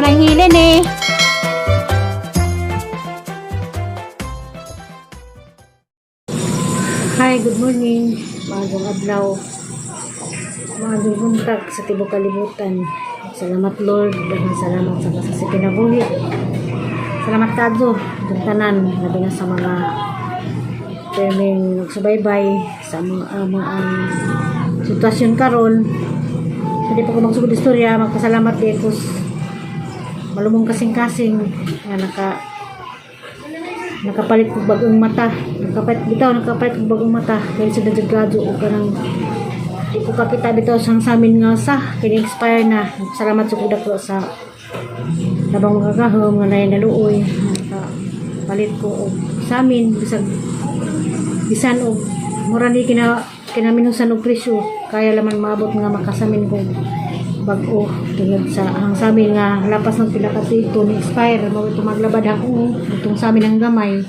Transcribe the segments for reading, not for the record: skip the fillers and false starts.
lang hilin eh. Hi, good morning. Magandang adlaw. Magandang buntag sa tibok kalibutan. Salamat Lord, daghang salamat sa kasasi kinabuhi. Salamat kadto sa tanan, labi na sa mga perming nagsubaybay sa mga sitwasyon karon. Hindi pa ko magsugod istorya, magpasalamat din ko malumong kasing-kasing nga nakapalit kog bagong mata. Nakapalit kog bagong mata kay sa dagjado o kanang di ko kakita bitaw sang samin nga sa kini expire na. Salamat sa dako sa labang mga gahom nga nay naluoy nakapalit ko og samin bisan og mura ni kinaminusan og presyo kaya laman maabot nga makasamin ko bag-o tungod sa ang samin nga lapas ng pinakatito ni expire mo ito maglabad ako itong samin ang gamay.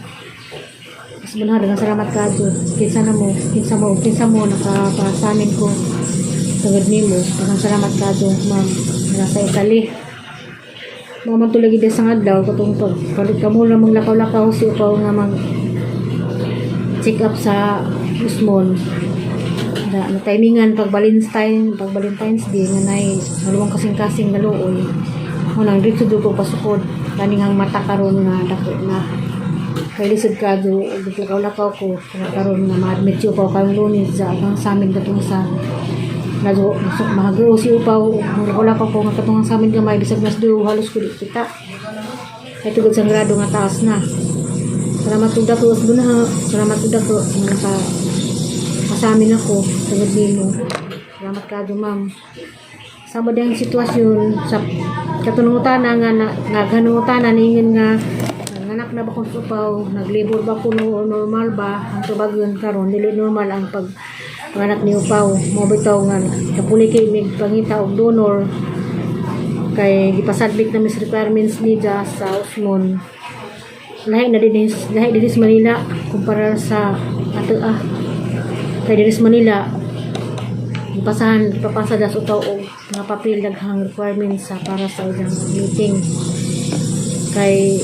Bunha dengan salamat ka Diyo. Kinsa mo nakapasamin ko tungod nimo. Daghang salamat ka Diyo, ma'am. Nasa Italy. Mga tulagi din sa adlaw katong to. Palit ka mo lang maglakaw-lakaw si upaw nga mag check up sa Usmon. Na timingan pag Valentine's Day nga nay maluwang kasing-kasing naluoy. Unang dito ko pasukod kaning ang mata karon nga dako na kay lisod ka do lakaw-lakaw ko karon nga ma-admit si upaw kayong Lunes sa ang samin katong sa nado mahagro si upaw lakaw-lakaw ko nga katong samin gamay bisag mas do halos ko di kita kay tugod sang grado nga taas na. Salamat ug dako sa salamat ug dako nga kasamin ako tugod nimo. Salamat ka do ma'am. Sama diyang sitwasyon sa katunungutan nga ganutan ningin nga anak na ba kung supaw, naglibor ba ko normal ba ang tubagon karon dili normal ang anak ni upaw mo bitaw nga kapuli kay mig pangita og donor kay gipasadlik na mis requirements ni sa Usmon lahi din sa Manila kumpara sa ato kay diri sa Manila papasa das utaw og mga papel daghang requirements sa para sa ilang meeting kay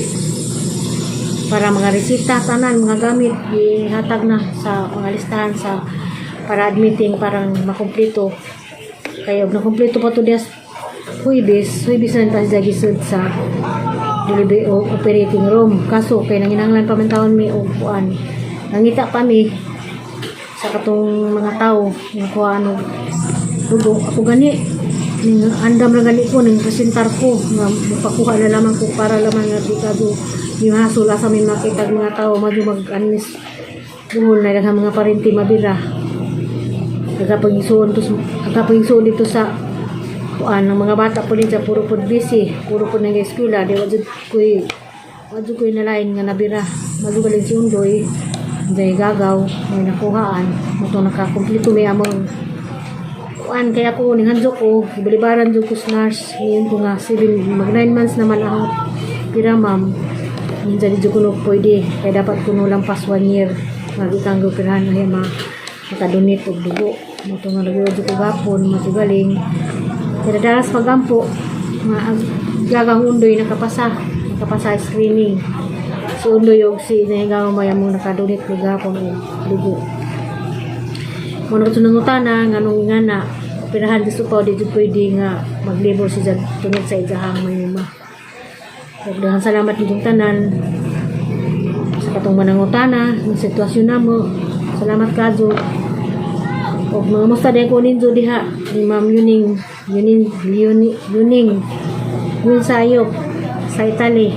para mga resita tanan mga gamit ihatag na sa mga listahan sa para admitting parang makumpleto kaya og nakumpleto pa to des Huwebes na pa siya gisud sa delivery operating room kaso kay nanginahanglan pa man taon mi og kuan nangita pa mi sa katong mga tao nga kuan og dugo ako gani ning andam ra gani ko ning presentar ko nga mapakuha na lamang ko para lamang nga dikado yung hasol asa may makita mga tao madyo mag-anis buhol na daghang mga parenti mabira nagapagisuon dito sa kuan ng mga bata po dito puro po busy puro po nang eskwela di wajud koy nalain nga nabira madyo galing si Undoy day gagaw may nakuhaan moto nakakumpleto may among kuan kaya ko ning handok ko balibaran jud ko sa nurse ngayon ko nga 9 months naman ako pira ma'am minsan di ko pwede kaya dapat ko lampas 1 year magikang gupirahan ay makadonate og dugo moto nga nagawad ko gapon matugaling kaya daras pagampo gagang Undoy nakapasa screening si Undoy og si nahigaw mayamong nakadonate og gapon og dugo mo nagtunungutana nganong ingana operahan di supaw di pwede nga maglibor siya tungod sa ijahang mayuma. Daghang salamat nitong tanan sa katong manangutana ng sitwasyon namo. Salamat kadyo. Og mga musta din ko ninyo diha ni Ma'am Yuning yun sayop sa Italy.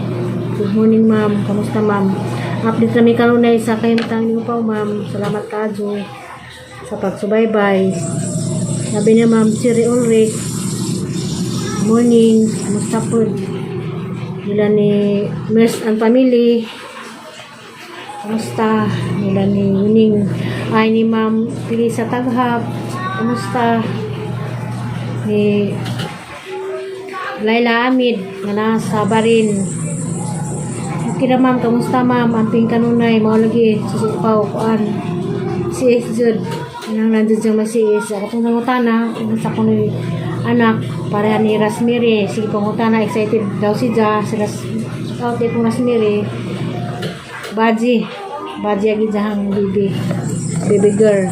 Good morning ma'am. Kamusta ma'am? Update kami karon na sa kahimtang niyo pa ma'am. Salamat kadyo sa pagsubaybay. Sabi niya ma'am Siri Ulrich. Morning. Kamusta po? Nila ni Mers and Family. Kamusta? Nila ni Yuning. Ay ni Ma'am Pilisa Taghap. Kamusta? Ni Laila Amid nga nasa Barin. Okay na ma'am. Kamusta ma'am? Amping kanunay. Mga lagi. Susupaw. Kuan. Si Jud. Nang nandun siyang masiis. Ako itong nangutana. Kung sa kung anak pareha ni Rosemary. Sige pangutana, excited daw si Ja. Sila out day kong Rosemary. Baji agi jahang baby girl.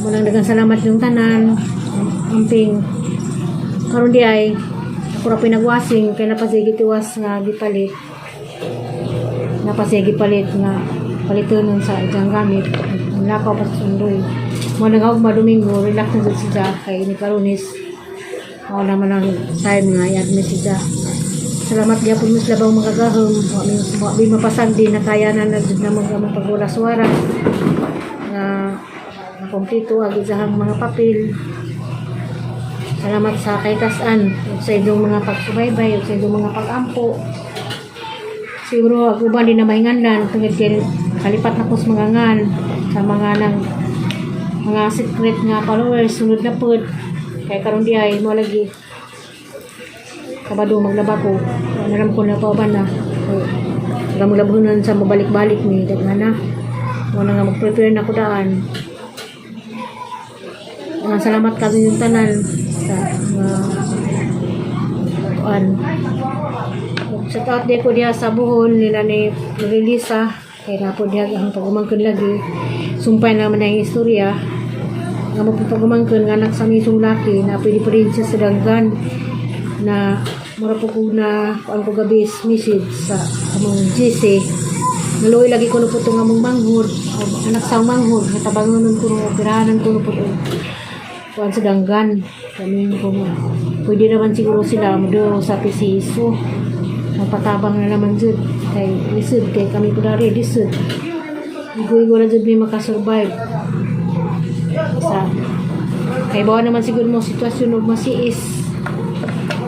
Munang dagang salamat yung tanan. Amping karon di ay ako ra pinagwasing kay napasigi tiwas nga gipalit. Napasigi palit nga paliton sa ijang gamit. Nakaw pa sa sundoy. Mo nang Domingo, relax na jud siya kay ni Karunis. Mao naman ang time nga i-admit siya. Salamat gyapon mo sa labang magagahom. Wa mi mapasag din na kaya na nagud na mga pagwala-suwara. Nga kompleto agi jahang mga papel. Salamat sa kay Tasan sa inyong mga pagsubaybay, sa inyong mga pag-ampo. Siguro ako ba din na mahinganlan tungod kay kalipat na ko sa mga ngan sa mga nang mga secret nga followers sunod na pod kay karon di ay mo lagi kabado maglaba ko naram ko na pa ba na gamlabunan sa mabalik-balik ni dagana mo na nga mag-prepare na ko daan. Salamat kami yung tanan sa sa taot di ko diya sa buhon nila ni Lisa kaya na po diya ang pagumangkon lagi sumpay naman ang istorya nga magpapagumangkon nga anak sa misong laki na pwede pa rin siya sa danggan na mura po ko na ang ko gabis message sa among GC naluoy lagi ko na po itong among manghod anak sa manghod natabangon ko na operahanan ko na po kuan sa danggan kami ko nga pwede naman siguro sila mo sa PCSO magpatabang na naman dyan kay lisod kay kami po na rin lisod igo-igo na dyan may makasurvive sa kay bawa naman siguro mo sitwasyon o masiis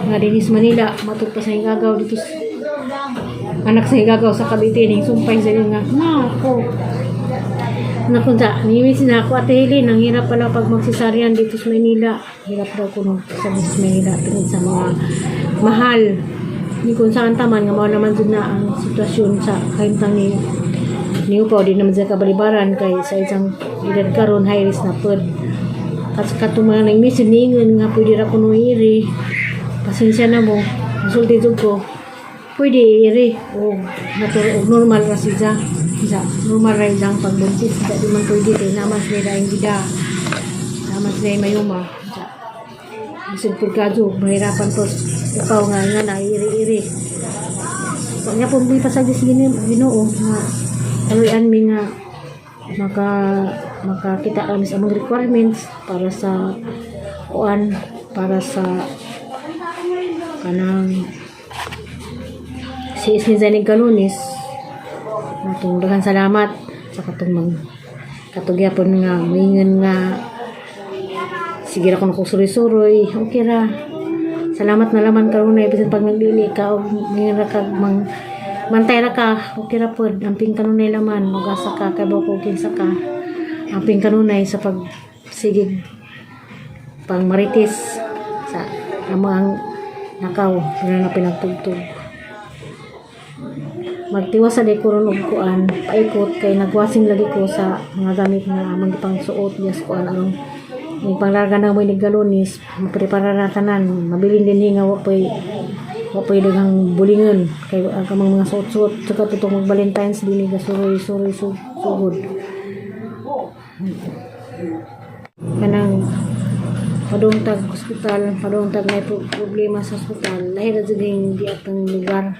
nga dinis Manila matod pa sa hingagaw dito anak sa hingagaw sa Cavite ning sumpay sa nga nakunta nimiss na ako Ate Helen ang hirap pala pag magsisaryan dito sa Manila hirap daw ko sa Manila tungod sa mga mahal ni kung saan taman nga mao naman dun na ang sitwasyon sa kahimtang ni upaw di naman sa kabalibaran kay sa isang edad karon high risk na pod at katong mga nag-message niingon nga pwede ra kuno iri pasensya na mo sulti jud ko pwede iri o natural normal ra siya normal ra ang pagbuntis di man pwede kay namas nila ang gida namas nila mayuma isip pagkado mahirapan po ikaw nga na iri-iri pag nga po may pasagis Ginoo nga haluyan mi nga makakita kami sa mga requirements para sa para sa kanang si Isnizanig Kalunis natong daghang salamat sa katong katugyapon nga mingan nga sige ra ko suroy-suroy okay ra salamat na laman karon na bisan pag nagdili ka og mingan ra kag mantay ra ka okay ra pod amping kanunay laman magasa ka kay bako kinsa ka amping kanunay sa pag sigig pang maritis sa amang nakaw na pinagtugtog magtiwas sa dekoron og kuan paikot kay nagwasing lagi ko sa mga gamit nga among pang suot yes kuan ang yung panglarga na mo ni Galonis maprepara na tanan mabilin din nga wapoy daghang bulingon kay kamang mga suot-suot saka tutong mag Valentine's din ga suroy sugod kanang padungtag hospital padungtag may problema sa hospital lahi ra jud di atang lugar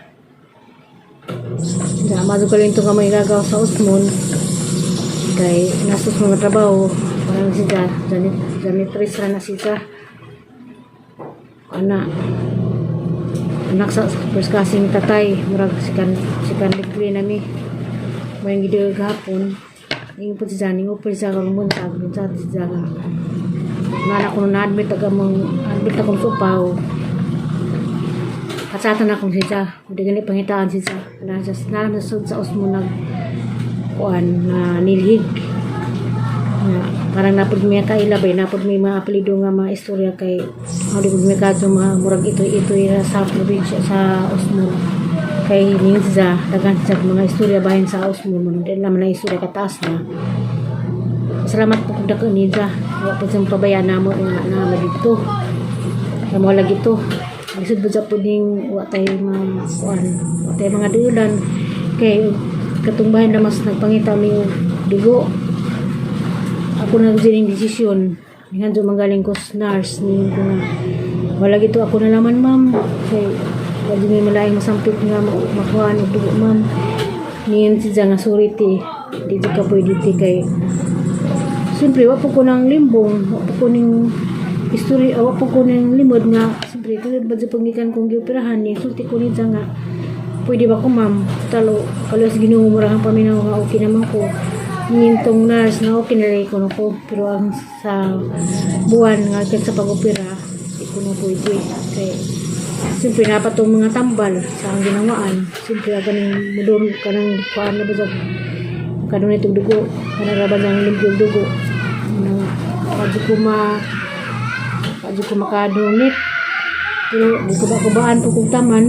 mazo ko lang ito ka may gagaw sa Osmon kay nasus mga trabaho parang siya janitress ra na siya anak sa first kasing tatay murag sikan degree nami may gidyo gahapon ing po siya ning upay sa karumontag sa siya nga ko na admit akong supaw kasatan akong siya hindi ganit pangitaan siya nalang sa Osmo nag kuan na nilhig na parang napod may kailabay napod may mga apelido nga mga istorya kay di pud may kadto mga murag ito sa probinsya sa Osmo kay ning siya dagan sa mga istorya bahin sa Osmo man din naman na istorya kataas na salamat po kung dako niya wa po siyang pabayaan namo nga na dito mo lagi to lisod ba sa puding wa tay mga kuan wa tay mga diulan kay katungbahan na mas nagpangita mi og dugo ako nagdining desisyon nga do magaling ko nurse ni ko na wala gito ako na laman ma'am kay wala mi malaing masampit nga makuha og dugo ma'am niyan si nga surity di ka pwede kay siyempre wa po ko nang limbong wa po ko ning history wa po ko ning limod nga siyempre tulad ba sa pangikan kong gioperahan ni sulti ko ni nga pwede ba ko ma'am talo kalos Ginoo murang paminaw nga okay naman ko nintong nurse na okay na rin ko no ko pero ang sa buwan nga sa pag-opera di ko na pwede kay siyempre napatong mga tambal sa ang ginawaan siyempre ganing mudon kanang kuan na ba sa kanun itong dugo kanang raban ng limpyong dugo kadyo ko makadunit pero di ko ba kubaan po kong taman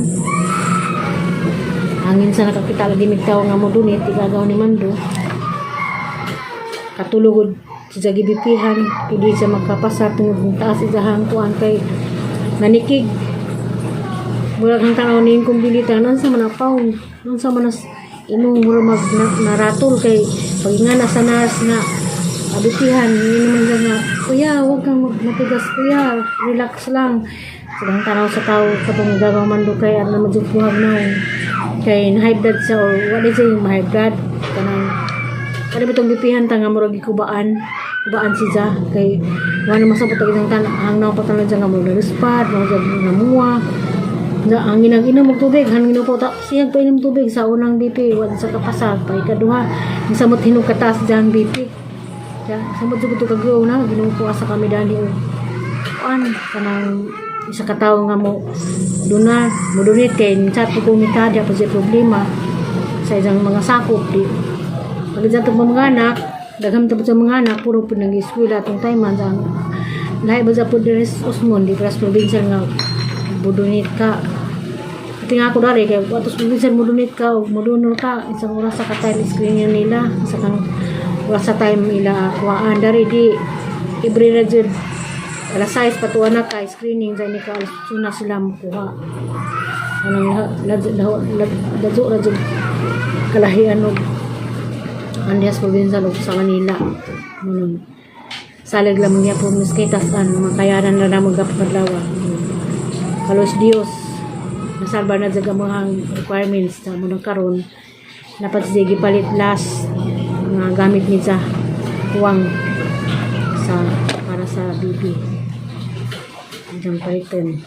hangin sa nakakita lagi migtaw nga mo dunit igagaw ni Mando katulugod sa gibipihan pwede sa magkapasa tungod ng taas isahang kuan kay nanikig mula kang tanaw na yung kumbilitan nan sa manapaw nan sa manas imong mura naratol kay pagingana sa nurse nga abipihan yun naman nga kuya huwag kang matigas kuya relax lang silang tanaw sa tao kapag gagaw Mando kay at na madjupuhag na kay high blood sa or what is it high blood kanang kada bitong bipihan ta nga murag kubaan siya kay wala masabot ang isang tanang na patalan siya nga murag respat mo sa namuwa nga ang ginag-inom og tubig hangin po ta siya painom tubig sa unang BP wala sa kapasag pa ikaduha samot hinog katas diyan BP ya samot jud to kagyo na ginupo sa kami dali og kuan kanang isa ka tawo nga mo duna mo donate kay chat ko kumita dia pa sa problema sa isang mga sakop di pag sa mga anak daghang tapos sa mga anak puro po nag-eskwela atong time man sa lahi ba sa Poderes Osmond di Pras Provincial nga budunit ka iti nga ako dari kay atos provincial budunit ka o modunor ka isang oras sa ka-time screen nila sa kang oras sa time ila kuhaan dari di ibre na dyan alas 6 patuwa na ka screening sa ka alas suna sila makuha anong ladyo kalahian o Andias Provincial of sa Manila. Salig lamang niya po miskitas makayaran na naman kapaglawa. Kalos Dios nasalba na sa mga requirements sa munang karon dapat sige palit last nga gamit ni sa kuwang sa para sa bibi. Diyan palitin.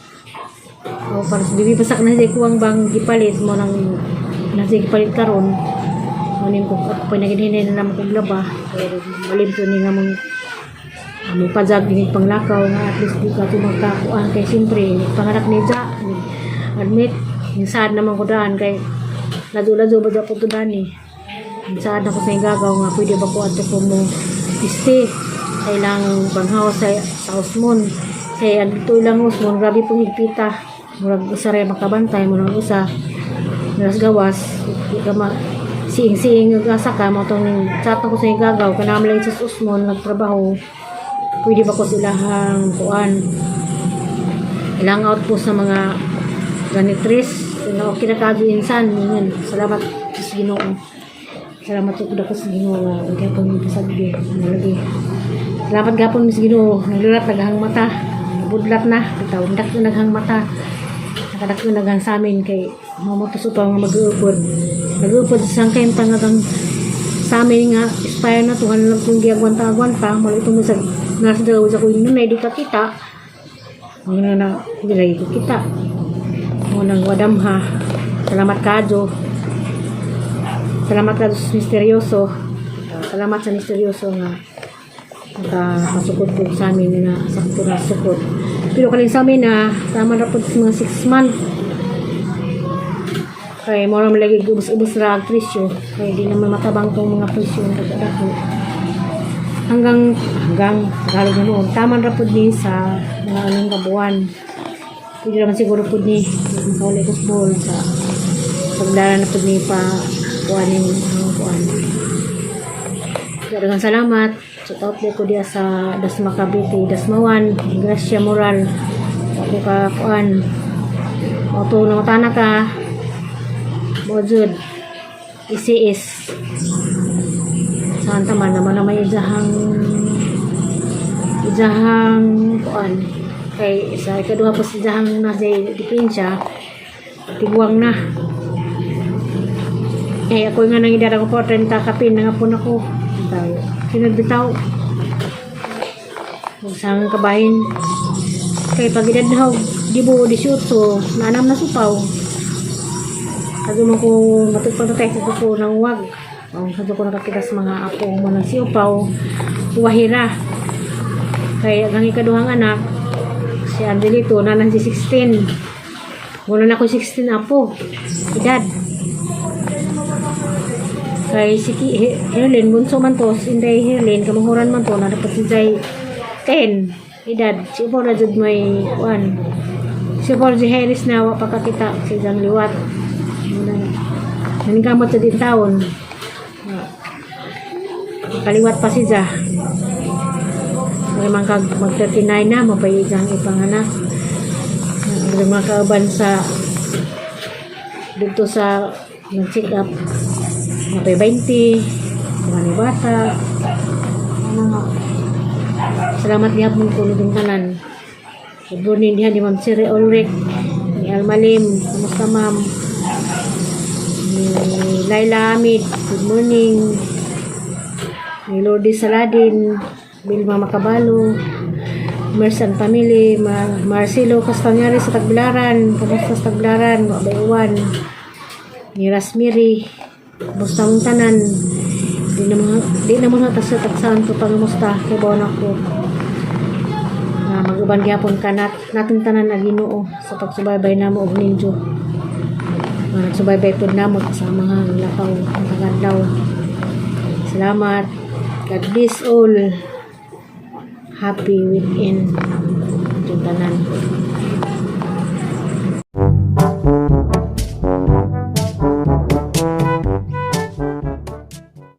O para sa bibi pasak na sa kuwang bang gipalit mo nang nasa gipalit karon. Kunin ko ako pinaghinay na naman kong laba pero malimto ni nga mong among pajag din panglakaw nga at least di ka tumagkakuan kay siyempre pangarap ni Ja admit yung sad naman ko daan kay lado-lado ba po to dani yung sad na ko sa gagaw nga pwede ba ko ato ko mo piste kailang banghaw sa Osmond kay adto lang Osmond grabe pong higpita murag usa rin makabantay murag usa naras gawas di ka siing-siing yung asa ka mo itong chat ko sa gagaw kanam lang sa Osmond nagtrabaho pwede ba ko silahang kuan ilang out po sa mga ganitris na okay na kado insan yun salamat sa Ginoo salamat po ko sa Ginoo kaya po yung pasagdi nalagi salamat gapon sa Ginoo naglulat naghang mata nabudlat na bitaw ndak na naghang mata nakadako naghang sa amin kay mamutos upang mag-uupod nag-uupod sa sangkay tangagang sa amin nga expire na tuhan lang kung giagwanta-agwanta mula itong sa nasa daw sa ko yun na di ka kita ngayon na hindi lagi ko kita munang wadam ha salamat kadyo salamat kadyo sa misteryoso salamat sa misteryoso nga nakasukot po sa amin na sakto na sukot pero kaling sa amin na tama na po sa mga 6 months kaya mo naman lagi ubus-ubus na ang presyo kaya di naman matabang tong mga presyo na dagdag hanggang Tagalog na noon taman ra pud ni sa mga anong kabuan pwede naman siguro pud ni makauli ko ball sa pagdala na pud ni pa kuanin ang kuan dengan salamat shout out ko dia sa Dasma Cavite Dasmawan Gracia Moral Ako ka kuan. Auto na utana ka. Mojud. Isiis. Saan taman naman na may ijahang kuan. Kay sa ikaduha pa si ijahang na sa dipensya. Tiguang na. Eh ako nga nang idara ko po 30 kapin na nga po na ko. Sinadbitaw. Sang kabahin. Kay pag idadhaw dibo 18 naanam na supaw. Kado mo ko matugpatay ko nang wag. Ang kado ko nakakita sa mga apo mo nang siupaw. Wahira. Kay ang ikaduhang anak si Angelito na nang si 16. Wala na ko 16 apo. Edad. Kay si Herlin bunso man to, Inday Herlin kamuhuran man to na dapat si Jay 10 edad. Si upo na jud may kuan. Si Paul J. Harris na wa pa kakita si Jang Liwat. Nanigamot sa din taon. Kaliwat pa si Jah. May mag 39 na mapay Jang ipanganak. Ang mga kauban sa dito sa nag-check up mapay 20 mga bata. Salamat niya po kung nung tanan. Good morning diha ni Ma'am Siri Ulrich, ni Almalim, kumusta ma'am? Ni Laila Hamid, good morning. Ni Lourdes Saladin, Bilma Macabalo, Mersan Family, Marcelo Castañares sa Tagbilaran, kumusta sa Tagbilaran, Wabayuan, ni Rasmiri, kumusta mong tanan? Di naman natas sa taksaan ko pangamusta kay bawon ako. Mag-uban gyapon ka nating tanan na Ginoo sa pagsubaybay namo og ninyo. Nagsubaybay pud namo sa mga lakaw ang tagadlaw. Salamat. God bless all. Happy weekend. Tanan.